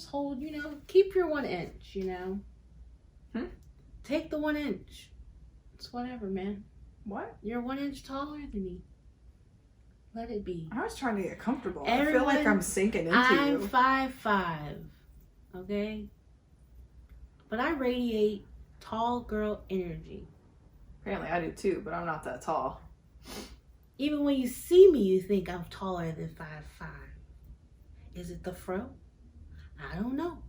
just hold, keep your 1 inch, Take the 1 inch. It's whatever, man. What? You're 1 inch taller than me. Let it be. I was trying to get comfortable. I feel like I'm sinking into I'm you. 5'5", okay? But I radiate tall girl energy. Apparently I do too, but I'm not that tall. Even when you see me, you think I'm taller than 5'5". Is it the fro? I don't know.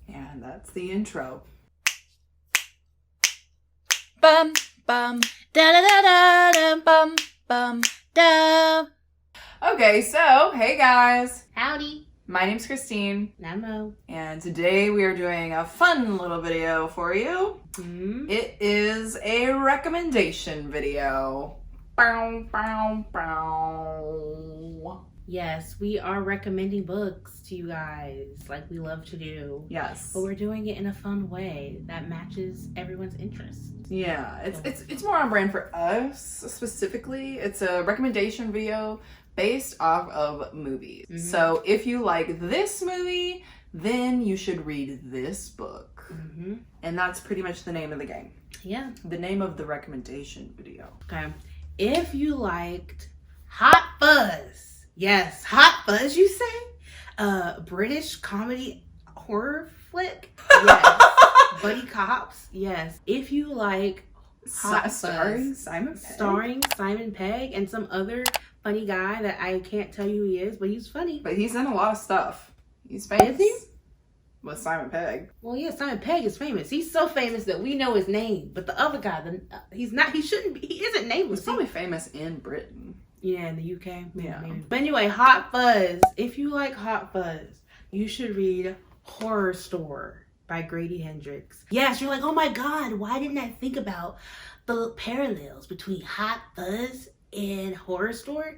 And that's the intro. Bum bum da da da da da bum bum da. Okay, so hey guys. Howdy. My name's Christine. Namo. And today we are doing a fun little video for you. Mm-hmm. It is a recommendation video. Bow, bow, bow. Yes, we are recommending books to you guys like we love to do. Yes. But we're doing it in a fun way that matches everyone's interests. Yeah, it's more on brand for us specifically. It's a recommendation video based off of movies. Mm-hmm. So if you like this movie, then you should read this book. Mm-hmm. And that's pretty much the name of the game. Yeah. The name of the recommendation video. Okay. If you liked Hot Fuzz, yes, Hot Fuzz, you say? British comedy horror flick? Yes. Buddy cops? Yes. If you like Hot Starring Fuzz, Simon Pegg. starring Simon Pegg and some other funny guy that I can't tell you who he is, but he's funny. But he's in a lot of stuff. He's famous. Is he? With Simon Pegg. Well, yeah, Simon Pegg is famous. He's so famous that we know his name. But the other guy, he's not. He shouldn't be. He isn't nameless. He's probably famous in Britain. Yeah, in the UK. Yeah. Maybe. But anyway, Hot Fuzz. If you like Hot Fuzz, you should read Horror Store by Grady Hendrix. Yes, you're like, oh my God, why didn't I think about the parallels between Hot Fuzz and Horror Store?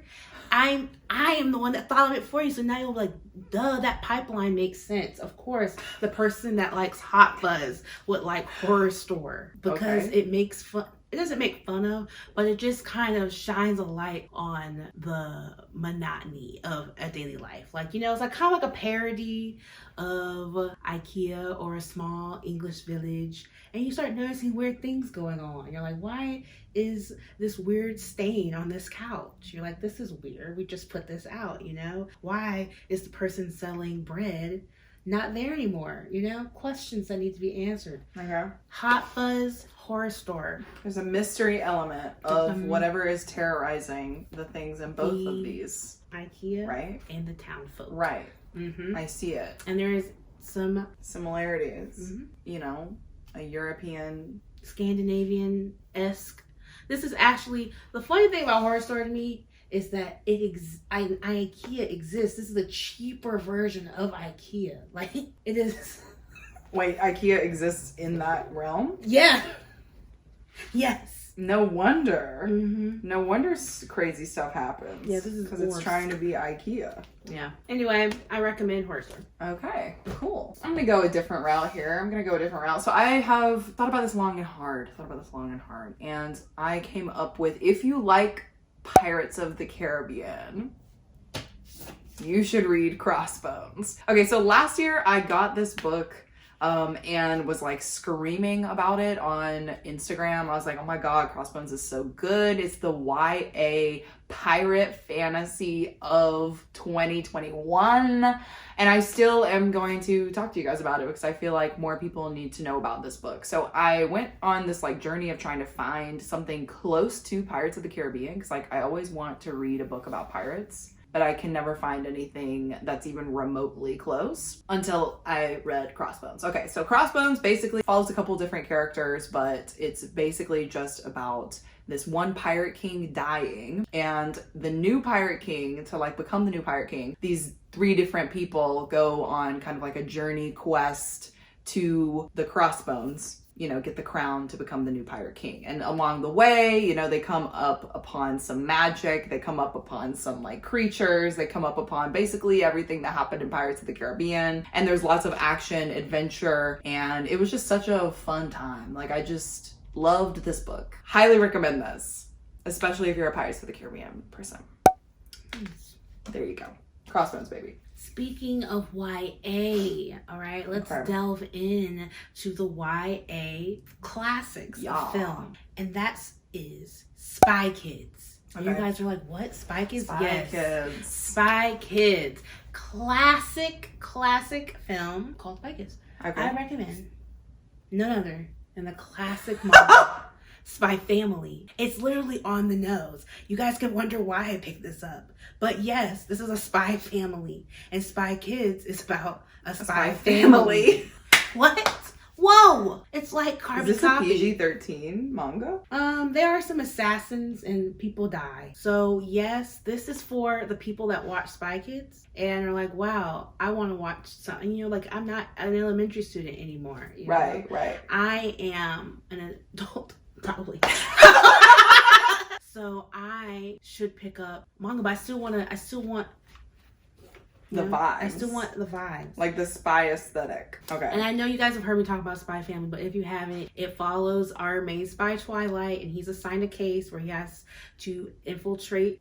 I am the one that thought of it for you, so now you're like, duh, that pipeline makes sense. Of course, the person that likes Hot Fuzz would like Horror Store because it makes fun. It doesn't make fun of, but it just kind of shines a light on the monotony of a daily life. Like, it's like kind of like a parody of IKEA or a small English village. And you start noticing weird things going on. You're like, why is this weird stain on this couch? You're like, this is weird. We just put this out, Why is the person selling bread not there anymore? Questions that need to be answered. Okay. Hot Fuzz, Horror Store. There's a mystery element of whatever is terrorizing the things in both of these. IKEA, right? And the town folk. Right. Mm-hmm. I see it. And there is some similarities. Mm-hmm. A European, Scandinavian-esque. This is actually the funny thing about Horror Store to me is that IKEA exists. This is a cheaper version of IKEA. Like it is. Wait, IKEA exists in that realm? Yeah. Yes. No wonder. Mm-hmm. No wonder crazy stuff happens. Yeah, this is because it's trying to be IKEA. Yeah. Anyway, I recommend Horror Store. Okay, cool. I'm gonna go a different route here. So I have thought about this long and hard. And I came up with, if you like Pirates of the Caribbean, you should read Crossbones. Okay, so last year I got this book and was like screaming about it on Instagram. I was like, oh my God, Crossbones is so good. It's the YA pirate fantasy of 2021. And I still am going to talk to you guys about it because I feel like more people need to know about this book. So I went on this like journey of trying to find something close to Pirates of the Caribbean because like I always want to read a book about pirates, but I can never find anything that's even remotely close until I read Crossbones. Okay, so Crossbones basically follows a couple different characters, but it's basically just about this one pirate king dying, and the new pirate king, to like become the new pirate king, these 3 different people go on kind of like a journey quest to the Crossbones, get the crown to become the new pirate king. And along the way, they come up upon some magic, they come up upon some like creatures, they come up upon basically everything that happened in Pirates of the Caribbean. And there's lots of action, adventure, and it was just such a fun time. Like I just loved this book. Highly recommend this, especially if you're a Pirates of the Caribbean person. There you go. Crossbones, baby. Speaking of YA, all right, let's delve in to the YA classics of film. And that is Spy Kids. Okay. You guys are like, what? Spy Kids? Spy Kids. Spy Kids. Classic film called Spy Kids. Okay. I recommend none other than the classic Marvel Spy Family. It's literally on the nose. You guys can wonder why I picked this up. But yes, this is a spy family. And Spy Kids is about a spy family. What? Whoa! It's like carbon copy. Is this copy. a PG-13 manga? There are some assassins and people die. So yes, this is for the people that watch Spy Kids and are like, wow, I want to watch something. You know, like I'm not an elementary student anymore. You know? Right. I am an adult, probably. So I should pick up manga, but I still want the vibes. I still want the vibes. Like the spy aesthetic. Okay. And I know you guys have heard me talk about Spy Family, but if you haven't, it follows our main spy, Twilight, and he's assigned a case where he has to infiltrate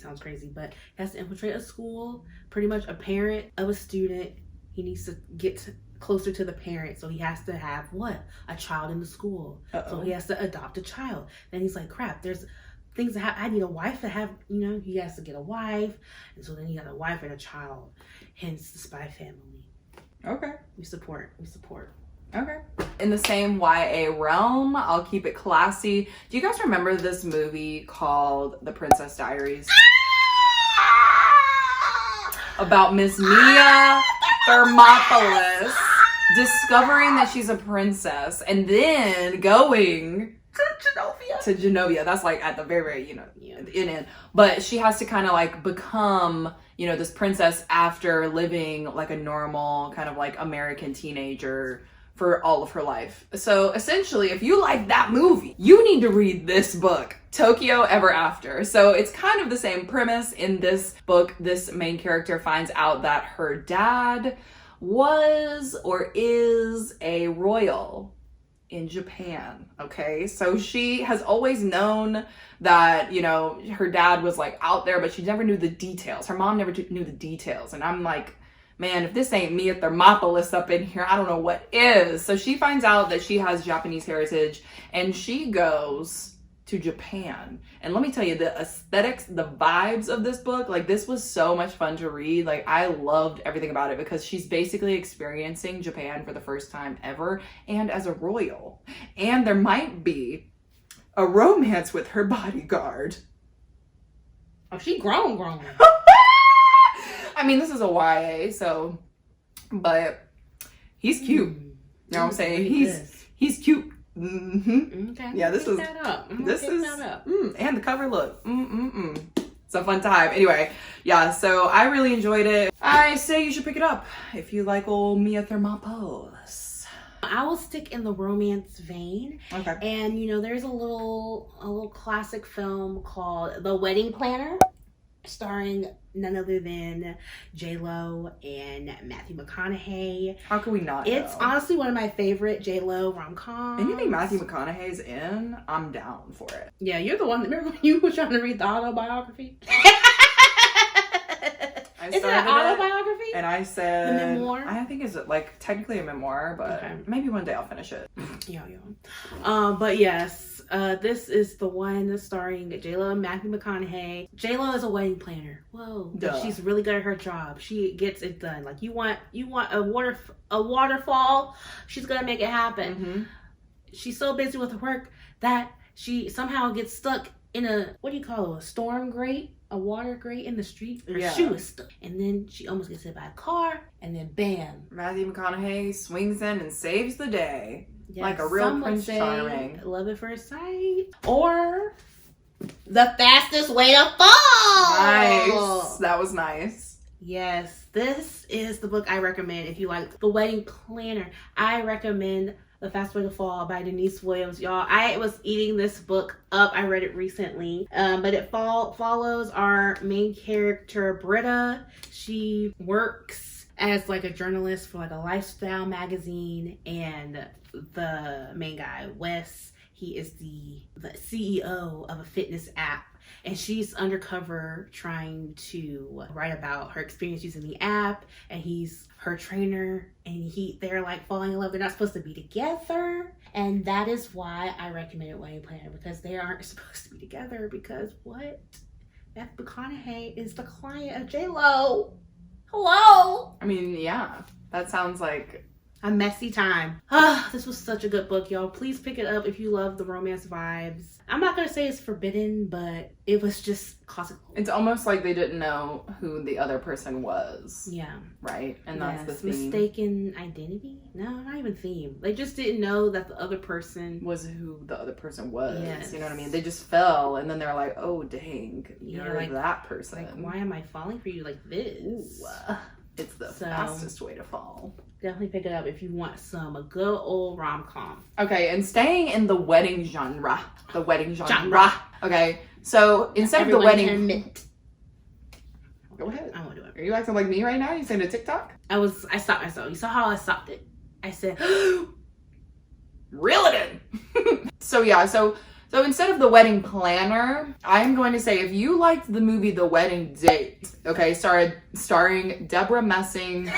sounds crazy, but he has to infiltrate a school, pretty much a parent of a student. He needs to get closer to the parent, so he has to have a child in the school. So he has to adopt a child. Then he's like, crap, there's things that I need a wife to have, he has to get a wife. And so then he got a wife and a child. Hence the Spy Family. Okay. We support. Okay. In the same YA realm, I'll keep it classy. Do you guys remember this movie called The Princess Diaries? About Miss Mia Thermopolis discovering that she's a princess and then going to Genovia. That's like at the very, end. But she has to kind of like become, this princess after living like a normal kind of like American teenager for all of her life. So essentially, if you like that movie, you need to read this book, Tokyo Ever After. So it's kind of the same premise. In this book, this main character finds out that her dad was or is a royal in Japan. Okay, so she has always known that her dad was like out there, but she never knew the details. Her mom never knew the details, and I'm like, man, if this ain't Mia Thermopolis up in here, I don't know what is. So she finds out that she has Japanese heritage, and she goes to Japan. And let me tell you, the aesthetics, the vibes of this book, like this was so much fun to read. Like I loved everything about it because she's basically experiencing Japan for the first time ever and as a royal. And there might be a romance with her bodyguard. Oh, she grown. I mean, this is a YA, so, but he's cute. You know what I'm saying? He's cute. Mm-hmm. Okay. Yeah, and the cover look. It's a fun time. Anyway, yeah, so I really enjoyed it. I say you should pick it up if you like old Mia Thermopolis. I will stick in the romance vein. Okay. And there's a little classic film called The Wedding Planner, starring none other than J-Lo and Matthew McConaughey. How could we not It's know? Honestly one of my favorite J-Lo rom-coms. Anything Matthew McConaughey's in, I'm down for it. Yeah, you're the one. Remember when you were trying to read the autobiography? Is it an autobiography? And I said... The memoir? I think it's like technically a memoir, but maybe one day I'll finish it. Yeah. But yes, this is the one starring J-Lo and Matthew McConaughey. J-Lo is a wedding planner. Whoa. But she's really good at her job. She gets it done. Like you want a waterfall, she's gonna make it happen. Mm-hmm. She's so busy with her work that she somehow gets stuck in a, what do you call it, a storm grate? A water grate in the street. Her shoe is stuck. And then she almost gets hit by a car. And then bam. Matthew McConaughey swings in and saves the day. Yes, like a real Prince Charming. Love at first sight. Or The Fastest Way to Fall. Nice. That was nice. Yes. This is the book I recommend if you like The Wedding Planner. I recommend The Fast Way to Fall by Denise Williams. Y'all, I was eating this book up. I read it recently. But it follows our main character, Britta. She works as like a journalist for like a lifestyle magazine, and the main guy, Wes, he is the CEO of a fitness app. and she's undercover trying to write about her experience using the app, and he's her trainer, and they're like falling in love. They're not supposed to be together, and that is why I recommended Wedding Planner, because they aren't supposed to be together. Because what? Beth McConaughey is the client of J-Lo. Hello. I mean, yeah, that sounds like a messy time. This was such a good book, y'all. Please pick it up if you love the romance vibes. I'm not gonna say it's forbidden, but it was just classic. It's almost like they didn't know who the other person was. Yeah. Right? And that's the theme. Mistaken identity? No, not even theme. They just didn't know that the other person was who the other person was. Yes. You know what I mean? They just fell, and then they're like, oh, dang. You're like that person. Like, why am I falling for you like this? Ooh, it's the fastest way to fall. Definitely pick it up if you want a good old rom-com. Okay, and staying in the wedding genre. The wedding genre. Okay, so instead of the wedding... Admit. Go ahead. I won't do it. Are you acting like me right now? You saying a TikTok? I stopped myself. You saw how I stopped it. I said, reel it in. So instead of the wedding planner, I'm going to say if you liked the movie The Wedding Date, okay, starring Deborah Messing...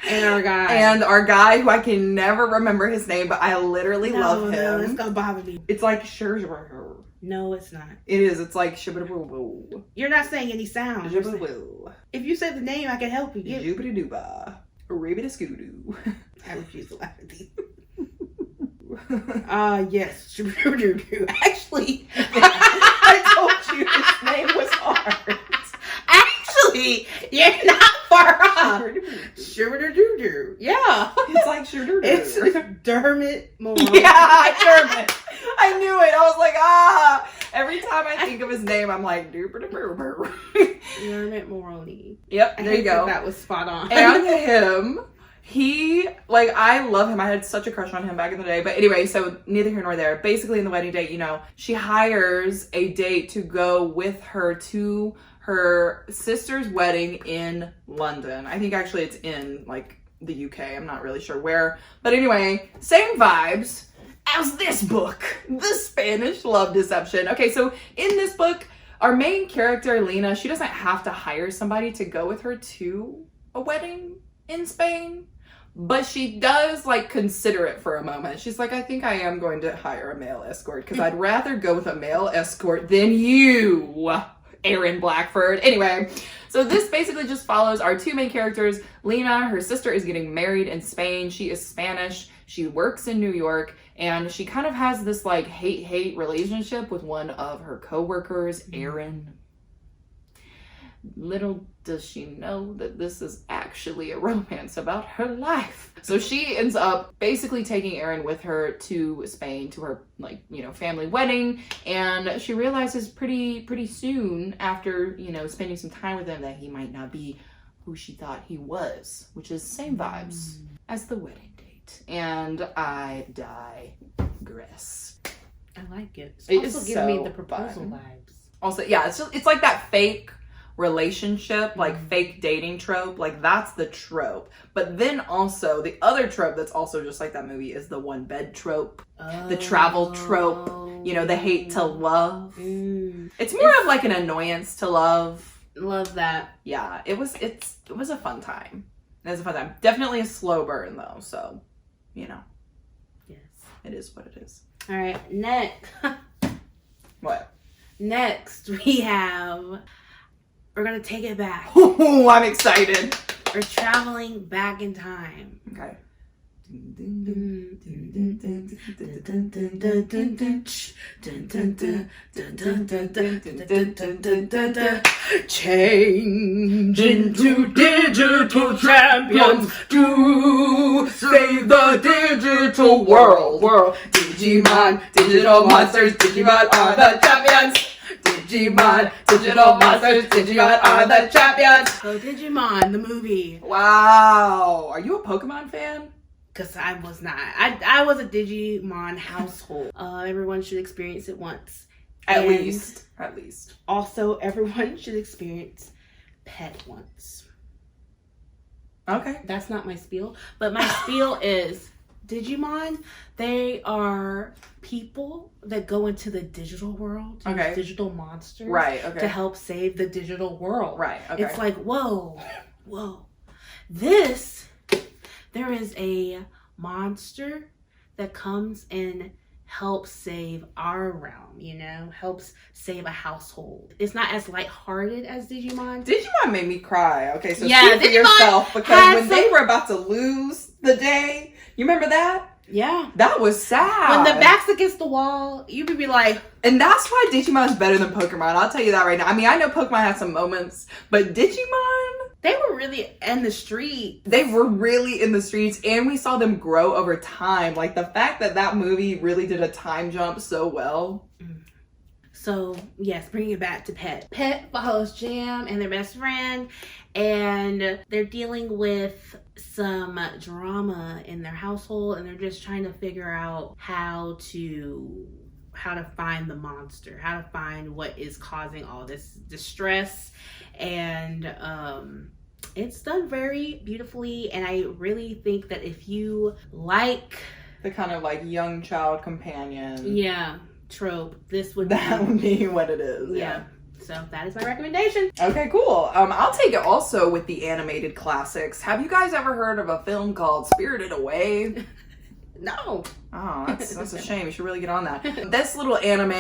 and our guy who I can never remember his name, but I literally love him. It's gonna bother me. It's like No, it's not. It is. It's like shibba-doo-boo. You're not saying any sounds. If you say the name, I can help you. Jubba-doo-ba. Ribbida-scoo-doo. I refuse to laugh at these. Yes. Actually, I told you his name was hard. Actually, you're not far off. Shoo-doo-doo-doo. Yeah. It's like shoo-doo-doo. It's Dermot Mulroney. Yeah, Dermot. I knew it. I was like, Every time I think of his name, I'm like, Dermot Mulroney. Yep, there you go. That was spot on. And him. I love him. I had such a crush on him back in the day. But anyway, so neither here nor there. Basically, in the wedding date, she hires a date to go with her to her sister's wedding in London. I think actually it's in the UK. I'm not really sure where. But anyway, same vibes as this book, The Spanish Love Deception. Okay, so in this book, our main character, Lena, she doesn't have to hire somebody to go with her to a wedding in Spain. But she does consider it for a moment. She's like, I think I am going to hire a male escort because I'd rather go with a male escort than you, Aaron Blackford. Anyway, so this basically just follows our two main characters. Lena, her sister, is getting married in Spain. She is Spanish. She works in New York, and she kind of has this hate-hate relationship with one of her co-workers, Aaron. Little does she know that this is actually a romance about her life. So she ends up basically taking Aaron with her to Spain to her family wedding, and she realizes pretty soon after spending some time with him that he might not be who she thought he was, which is same vibes as the wedding date. And I digress. I like it. It's also giving me the proposal vibes. Also, yeah, it's like that fake relationship, fake dating trope, that's the trope. But then also the other trope that's also just like that movie is the one bed trope, the travel trope, the hate to love. It's more of an annoyance to love. Love that. Yeah, it was a fun time. It was a fun time. Definitely a slow burn though, so yes, it is what it is. All right, next. What? Next we're gonna take it back. Oh, I'm excited. We're traveling back in time. Okay. Change into digital champions to save the digital world. Digimon, digital monsters, Digimon are the champions. Digimon, digital monsters, Digimon are the champions. So Digimon, the movie. Wow. Are you a Pokemon fan? Because I was not. I was a Digimon household. Everyone should experience it once. At least. Also, everyone should experience pet once. Okay. That's not my spiel. But my spiel is Digimon, they are people that go into the digital world, Okay. digital monsters, Right, okay. to help save the digital world. Right, okay. It's like, whoa. There is a monster that comes and helps save our realm, helps save a household. It's not as lighthearted as Digimon. Digimon made me cry. Okay, so Yeah, speak for Digimon yourself, because when they some- were about to lose the day, you remember that? Yeah. That was sad. When the back's against the wall, you would be like... And that's why Digimon is better than Pokemon. I'll tell you that right now. I mean, I know Pokemon has some moments, but Digimon... They were really in the street. They were really in the streets, and we saw them grow over time. Like, the fact that that movie really did a time jump so well. So, yes, bringing it back to Pet. Pet follows Jam and their best friend, and they're dealing with some drama in their household, and they're just trying to figure out how to find the monster, how to find what is causing all this distress. And it's done very beautifully, and I really think that if you like The kind of like young child companion. Trope, this would That would be what it is. yeah. So that is my recommendation. Okay, cool. I'll take it also with the animated classics. Have you guys ever heard of a film called Spirited Away? No. Oh, that's a shame. You should really get on that. This little anime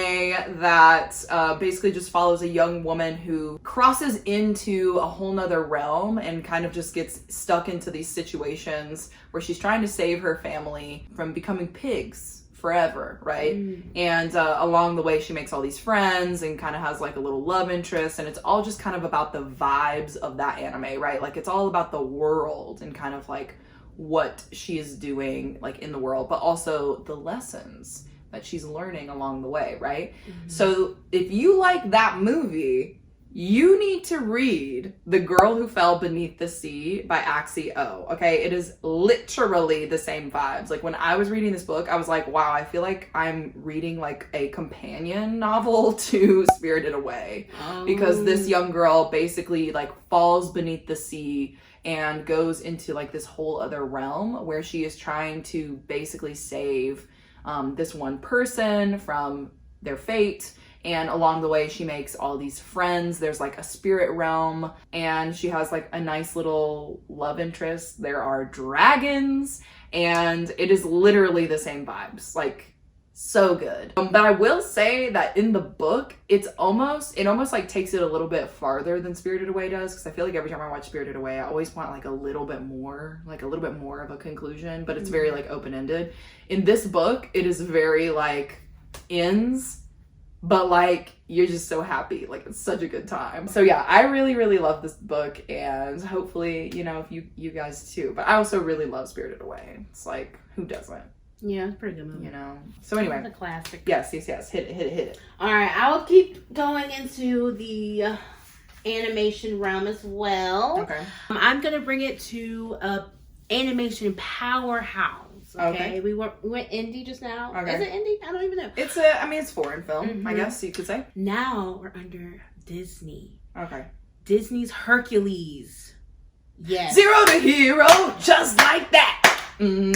that basically just follows a young woman who crosses into a whole nother realm and kind of just gets stuck into these situations where she's trying to save her family from becoming pigs forever, right? And along the way she makes all these friends and kind of has like a little love interest, and it's all just kind of about the vibes of that anime, right? Like, it's all about the world and kind of like what she is doing like in the world, but also the lessons that she's learning along the way, right? So if you like that movie, you need to read The Girl Who Fell Beneath the Sea by Axie O. Okay, it is literally the same vibes. Like, when I was reading this book, I was like, wow, I feel like I'm reading like a companion novel to Spirited Away. Because this young girl basically like falls beneath the sea and goes into like this whole other realm where she is trying to basically save this one person from their fate. And along the way, she makes all these friends. There's like a spirit realm, and she has like a nice little love interest. There are dragons, and it is literally the same vibes. Like, so good. But I will say that in the book, it almost like takes it a little bit farther than Spirited Away does, because I feel like every time I watch Spirited Away, I always want like a little bit more of a conclusion, but it's very like open-ended. In this book, it is very like ends, but like you're just so happy. Like, it's such a good time. So yeah, I really, really love this book, and hopefully, if you guys too. But I also really love Spirited Away. It's like, who doesn't? Yeah, it's a pretty good movie. So anyway. It's a classic. Yes. Hit it. All right, I will keep going into the animation realm as well. Okay. I'm going to bring it to animation powerhouse. Okay. We went indie just now. Okay. Is it indie? I don't even know. It's foreign film, I guess you could say. Now we're under Disney. Okay. Disney's Hercules. Yes. Zero to hero, just like that. Man,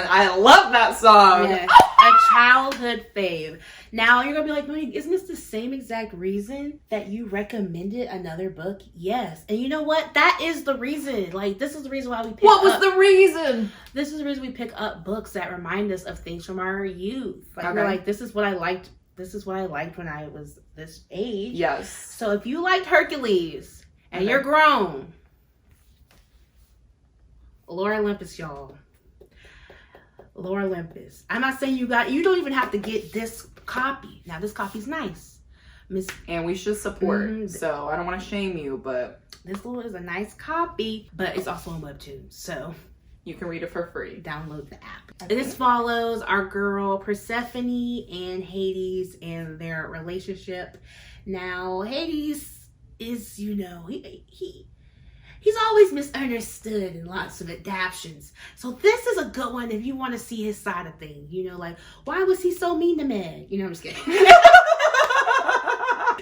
I love that song. Yes. A childhood fave. Now you're gonna be like, Monique, isn't this the same exact reason that you recommended another book? Yes. And you know what? That is the reason. Like, this is the reason why we pick What was the reason? This is the reason we pick up books that remind us of things from our youth. Like, Okay. we're like, this is what I liked. This is what I liked when I was this age. Yes. So if you liked Hercules and Okay. you're grown, Laura Olympus, y'all. Laura Olympus. I'm not saying you don't even have to get this copy. Now, this copy's nice. And we should support. Mhm. So I don't want to shame you, but This little is a nice copy, but it's also on Webtoon. So you can read it for free. download the app. Okay. This follows our girl Persephone and Hades and their relationship. Now, Hades is, he's always misunderstood in lots of adaptions. So this is a good one if you want to see his side of things. Like, why was he so mean to Meg? I'm just kidding.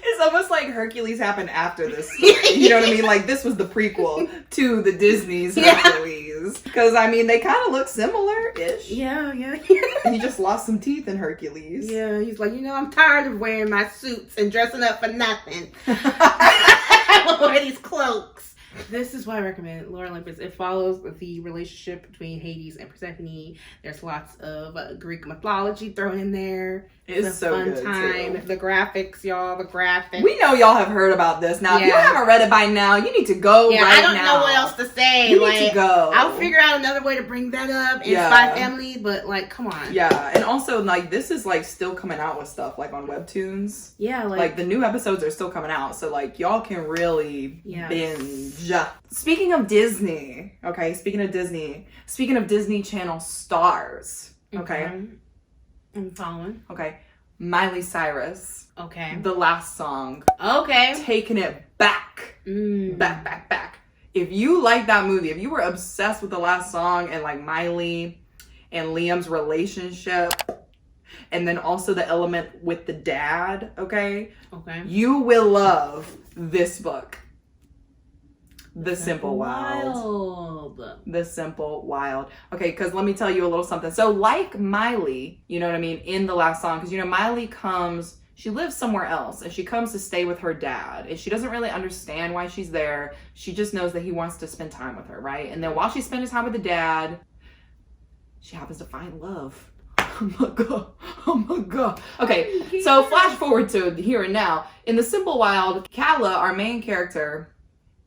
It's almost like Hercules happened after this story. You know what I mean? Like, this was the prequel to the Disney's Hercules. Because, I mean, they kind of look similar-ish. Yeah. And he just lost some teeth in Hercules. Yeah, he's like, I'm tired of wearing my suits and dressing up for nothing. I want to wear these cloaks. This is why I recommend Lore Olympus. It follows the relationship between Hades and Persephone. There's lots of Greek mythology thrown in there. It's a so fun good, time. too. The graphics, y'all. The graphics. We know y'all have heard about this. Now, if you Yeah. haven't read it by now, you need to go right now. I don't know what else to say. You need to go. I'll figure out another way to bring that up in Yeah. Spy Family, but like, come on. Yeah, and also, like, this is, like, still coming out with stuff, like, on Webtoons. Yeah, Like, the new episodes are still coming out, so, like, y'all can really binge. Speaking of Disney, okay, speaking of Disney Channel stars, okay? I'm following. Okay, Miley Cyrus. Okay. The last song. Okay. Taking it back. Back. If you like that movie, if you were obsessed with the last song and like Miley and Liam's relationship, and then also the element with the dad, okay? You will love this book. The Simple Wild. The Simple Wild. Okay, because let me tell you a little something. So like Miley, you know what I mean, in the last song, because you know, Miley comes, she lives somewhere else, and she comes to stay with her dad, and she doesn't really understand why she's there. She just knows that he wants to spend time with her, right? And then while she's spending time with the dad, she happens to find love. Oh my god. Okay, so flash forward to here and now. In The Simple Wild, Calla, our main character,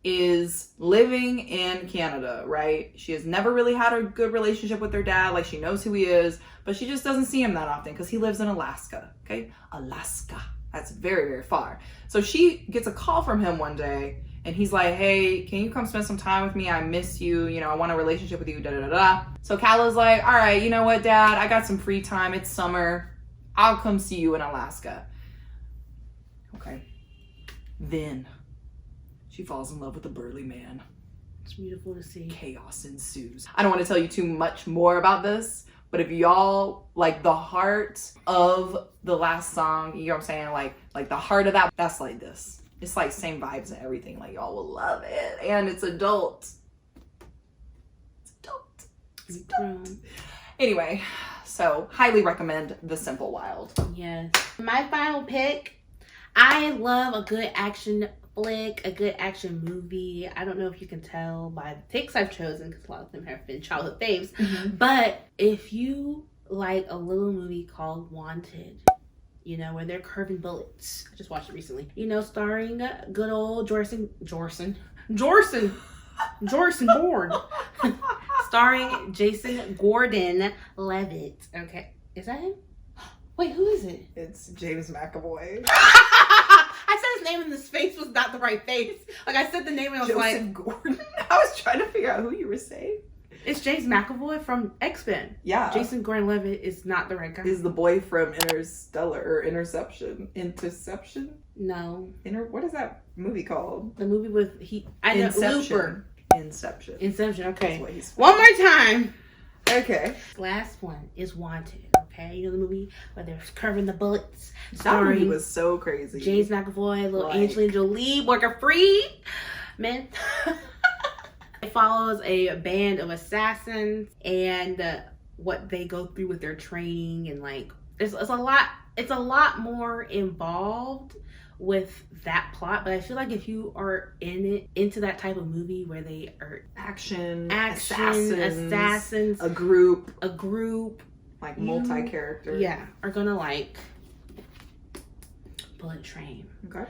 is living in Canada, right? She has never really had a good relationship with her dad. Like, she knows who he is, but she just doesn't see him that often because he lives in Alaska, okay? Alaska. That's very, very far. So she gets a call from him one day, and he's like, hey, can you come spend some time with me? I miss you. You know, I want a relationship with you, da-da-da-da. So Calla's like, all right, you know what, Dad? I got some free time. It's summer. I'll come see you in Alaska. Okay. Then she falls in love with a burly man. It's beautiful to see. Chaos ensues. I don't want to tell you too much more about this, but if y'all like the heart of the last song, you know what I'm saying? Like the heart of that, that's like this. It's like same vibes and everything. Like, y'all will love it. And it's adult. It's adult. Anyway, so highly recommend The Simple Wild. Yes. My final pick, I love a good action flick, a good action movie. I don't know if you can tell by the picks I've chosen, because a lot of them have been childhood faves. But if you like a little movie called Wanted, you know, where they're curving bullets. I just watched it recently. You know, starring good old Jorson Bourne. Starring Jason Gordon-Levitt. Okay, is that him? Wait, who is it? It's James McAvoy. I said his name and his face was not the right face. Like, I said the name and I was Joseph Gordon. I was trying to figure out who you were saying. It's James McAvoy from X-Men. Yeah. Jason Gordon-Levitt is not the right guy. He's the boy from Interception. No. What is that movie called? The movie with Looper. Inception. Okay. That's what he's One more time. Okay. Last one is Wanted. Okay, you know the movie where they're curving the bullets. That movie was so crazy. James McAvoy, little Angelina Jolie, Morgan Freeman. It follows a band of assassins and what they go through with their training, and like it's a lot more involved with that plot. But I feel like if you are into that type of movie where they are action assassins, a group like multi-character, are gonna like Bullet Train. Okay.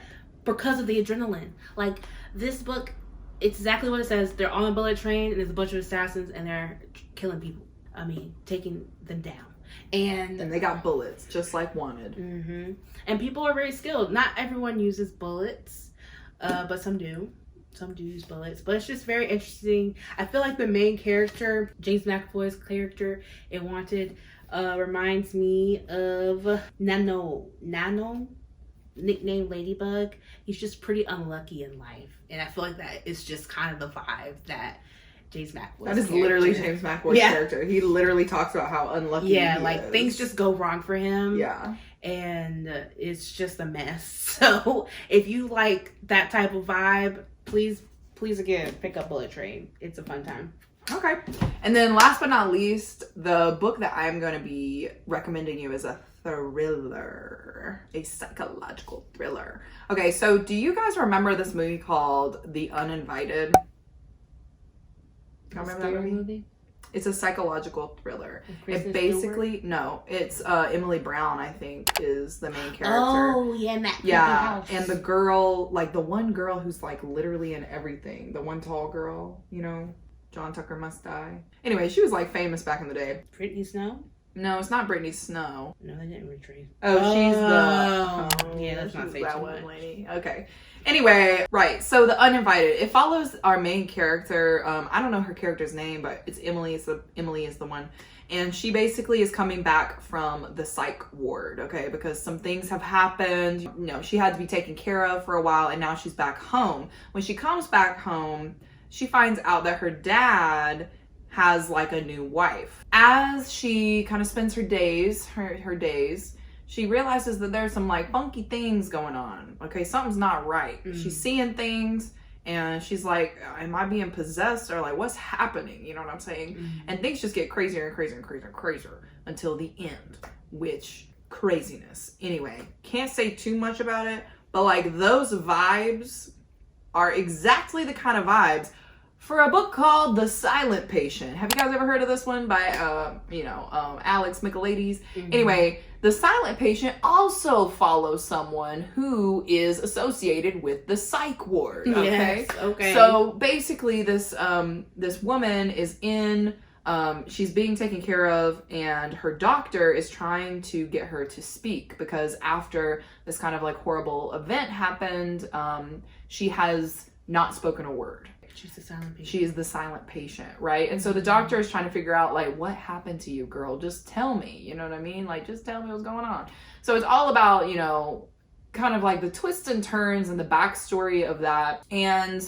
Because of the adrenaline. Like, this book, it's exactly what it says. They're on a bullet train and there's a bunch of assassins and they're killing people. I mean, taking them down. And they got bullets, just like Wanted. And people are very skilled. Not everyone uses bullets, but some do. Some do use bullets. But it's just very interesting. I feel like the main character, James McAvoy's character in Wanted, reminds me of Nano, nicknamed Ladybug. He's just pretty unlucky in life. And I feel like that is just kind of the vibe that James McAvoy's That is character. literally James McAvoy's character. He literally talks about how unlucky he is. Things just go wrong for him. Yeah. And it's just a mess. So if you like that type of vibe, please again, pick up Bullet Train. It's a fun time. Okay. And then last but not least, the book that I'm going to be recommending you is a thriller, a psychological thriller. Okay, so do you guys remember this movie called The Uninvited? You remember that movie? It's a psychological thriller. It basically, no, it's Emily Brown, I think, is the main character. Oh, yeah, in that creepy house. And the girl, like the one girl who's like literally in everything. The one tall girl, you know, John Tucker Must Die. Anyway, she was like famous back in the day. Brittany Snow? No, it's not Brittany Snow. No, they didn't retrieve. Oh, she's the... yeah, let's not say that too one much. lady. Okay. Anyway, right. So The Uninvited. It follows our main character. I don't know her character's name, but it's Emily. Emily is the one. And she basically is coming back from the psych ward, okay? Because some things have happened. You know, she had to be taken care of for a while, and now she's back home. When she comes back home, she finds out that her dad has like a new wife. As she kind of spends her days, she realizes that there's some like funky things going on. Okay, something's not right. She's seeing things and she's like, am I being possessed, or like what's happening? You know what I'm saying? And things just get crazier and crazier and crazier and crazier until the end, which craziness. Anyway, can't say too much about it, but like those vibes are exactly the kind of vibes for a book called The Silent Patient. Have you guys ever heard of this one by, Alex Michaelides? Anyway, The Silent Patient also follows someone who is associated with the psych ward. Okay. Yes, okay. So basically, this woman is in. She's being taken care of, and her doctor is trying to get her to speak because after this kind of like horrible event happened, she has not spoken a word. She's the silent patient. She is the silent patient, right? And so the doctor is trying to figure out, like, what happened to you, girl? Just tell me, you know what I mean? Like, just tell me what's going on. So it's all about, you know, kind of like the twists and turns and the backstory of that. And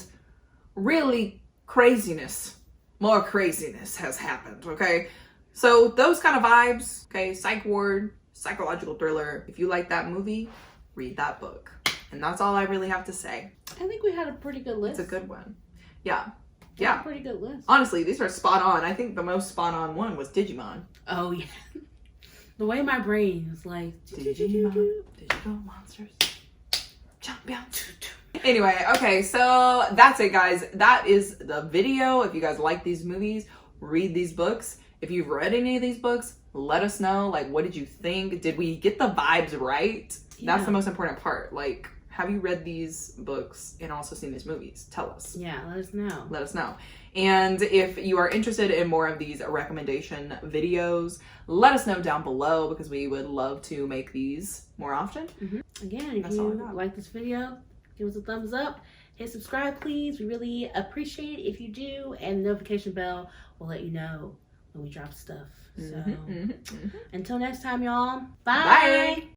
really craziness, more craziness has happened, okay? So those kind of vibes, okay? Psych ward, psychological thriller. If you like that movie, read that book. And that's all I really have to say. I think we had a pretty good list. It's a good one. Yeah. Yeah. Pretty good list. Honestly, these are spot on. I think the most spot on one was Digimon. Oh, yeah. The way my brain is like... Digimon. Digital monsters. Champion. Anyway, okay, so that's it, guys. That is the video. If you guys like these movies, read these books. If you've read any of these books, let us know. Like, what did you think? Did we get the vibes right? Yeah. That's the most important part. Like... have you read these books and also seen these movies? Tell us. Yeah, let us know. Let us know. And if you are interested in more of these recommendation videos, let us know down below because we would love to make these more often. Again, if you like this video, give us a thumbs up. Hit subscribe, please. We really appreciate it if you do. And the notification bell will let you know when we drop stuff. So, until next time, y'all. Bye.